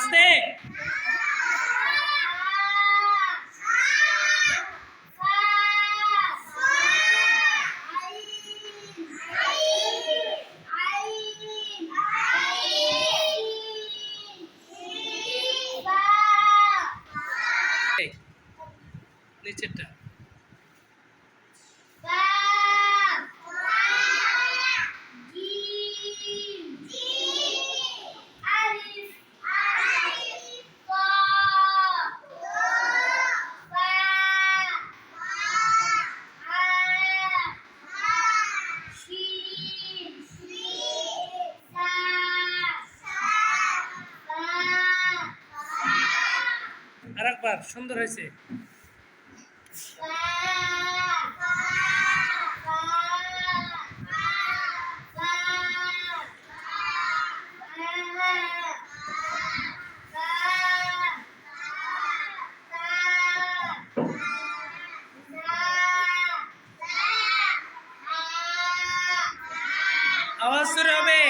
আস্তে। নিচেরটা আরেকবার সুন্দর হয়েছে। আওয়াজ শুরু হবে।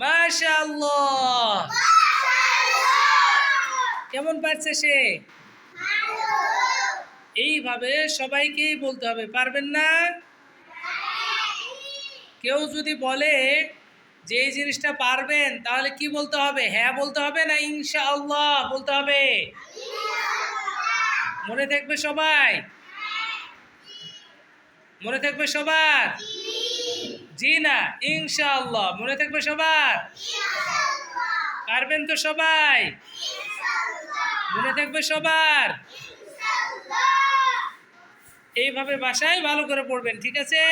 মাশাআল্লাহ, কেমন পারছে সে? এইভাবে সবাইকেই বলতে হবে, পারবেন না? কেউ যদি বলে যে এই জিনিসটা পারবেন, তাহলে কি বলতে হবে? হ্যাঁ বলতে হবে না ইনশাআল্লাহ বলতে হবে? মনে থাকবে সবাই? মনে থাকবে সবার? জি না ইনশাআল্লাহ মনে থাকবে সবার? পারবেন তো সবাই? মনে থাকবে সবার? এইভাবে বাসায় ভালো করে পড়বেন, ঠিক আছে?